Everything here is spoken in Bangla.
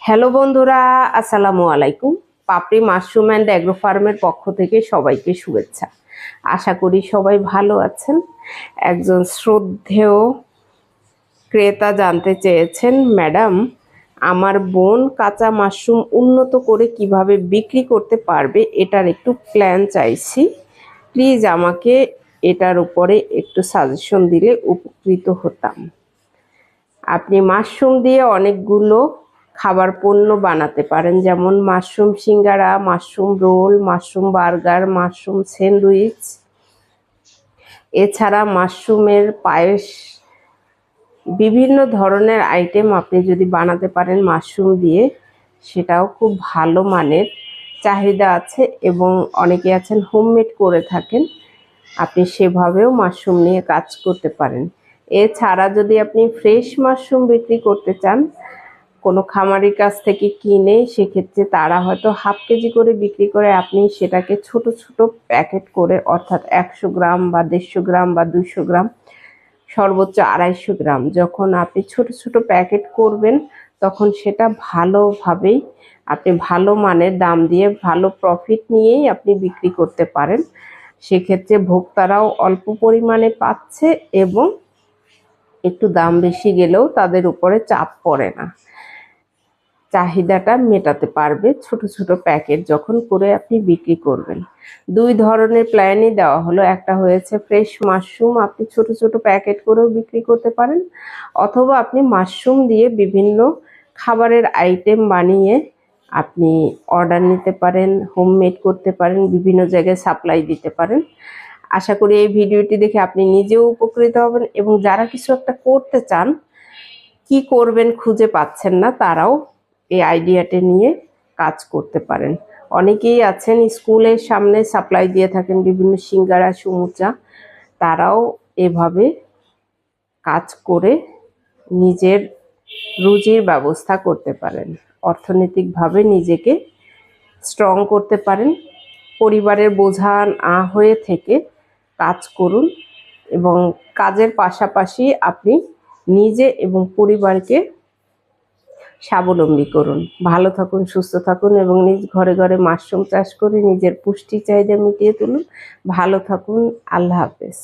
হ্যালো বন্ধুরা, আসসালামু আলাইকুম। পাপড়ি মাশরুম অ্যান্ড অ্যাগ্রো ফার্মের পক্ষ থেকে সবাইকে শুভেচ্ছা। আশা করি সবাই ভালো আছেন। একজন শ্রদ্ধেয় ক্রেতা জানতে চেয়েছেন, ম্যাডাম আমার বোন কাঁচা মাশরুম উন্নত করে কিভাবে বিক্রি করতে পারবে এটার একটু প্ল্যান চাইছি। প্লিজ আমাকে এটার উপরে একটু সাজেশন দিলে উপকৃত হতাম। আপনি মাশরুম দিয়ে অনেকগুলো খাবার পণ্য বানাতে পারেন, যেমন mushroom singara, mushroom roll, mushroom burger, mushroom sandwich. এছাড়া মাশরুমের পায়েস, বিভিন্ন ধরনের আইটেম আপনি যদি বানাতে পারেন মাশরুম দিয়ে, সেটাও খুব ভালো মানের চাহিদা আছে এবং অনেকে আছেন হোমমেড করে থাকেন। আপনি সেভাবেও মাশরুম নিয়ে কাজ করতে পারেন। এছাড়া যদি আপনি ফ্রেশ মাশরুম বিক্রি করতে চান কোনো খামারির কাছ থেকে কিনে, সেক্ষেত্রে তারা হয়তো হাফ কেজি করে বিক্রি করে, আপনি সেটাকে ছোট ছোট প্যাকেট করে, অর্থাৎ 100 গ্রাম বা 150 গ্রাম বা 200 গ্রাম, সর্বোচ্চ 250 গ্রাম, যখন আপনি ছোট ছোট প্যাকেট করবেন তখন সেটা ভালোভাবেই আপনি ভালো মানের দাম দিয়ে ভালো প্রফিট নিয়েই আপনি বিক্রি করতে পারেন। সেক্ষেত্রে ভোক্তারাও অল্প পরিমাণে পাচ্ছে এবং একটু দাম বেশি গেলেও তাদের উপরে চাপ পড়ে না, চাহিদাটা মেটাতে পারবে ছোট ছোট প্যাকেট যখন করে আপনি বিক্রি করবেন। দুই ধরনের প্ল্যানই দেওয়া হলো। একটা হয়েছে ফ্রেশ মাশরুম আপনি ছোট ছোট প্যাকেট করেও বিক্রি করতে পারেন, অথবা আপনি মাশরুম দিয়ে বিভিন্ন খাবারের আইটেম বানিয়ে আপনি অর্ডার নিতে পারেন, হোমমেড করতে পারেন, বিভিন্ন জায়গায় সাপ্লাই দিতে পারেন। আশা করি এই ভিডিওটি দেখে আপনি নিজেও উপকৃত হবেন এবং যারা কিছু একটা করতে চান, কি করবেন খুঁজে পাচ্ছেন না, তারাও এই আইডিয়াটা নিয়ে কাজ করতে পারেন। অনেকেই আছেন স্কুলের সামনে সাপ্লাই দিয়ে থাকেন বিভিন্ন সিঙ্গারা, সমুচা, তারাও এভাবে কাজ করে নিজের রুজির ব্যবস্থা করতে পারেন, অর্থনৈতিকভাবে নিজেকে স্ট্রং করতে পারেন। পরিবারের বোঝা না হয়ে থেকে কাজ করুন এবং কাজের পাশাপাশি আপনি নিজে এবং পরিবারকে স্বাবলম্বী করুন। ভালো থাকুন, সুস্থ থাকুন এবং নিজ ঘরে ঘরে মাশরুম চাষ করে নিজের পুষ্টি চাহিদা মিটিয়ে তুলুন। ভালো থাকুন, আল্লাহ হাফেজ।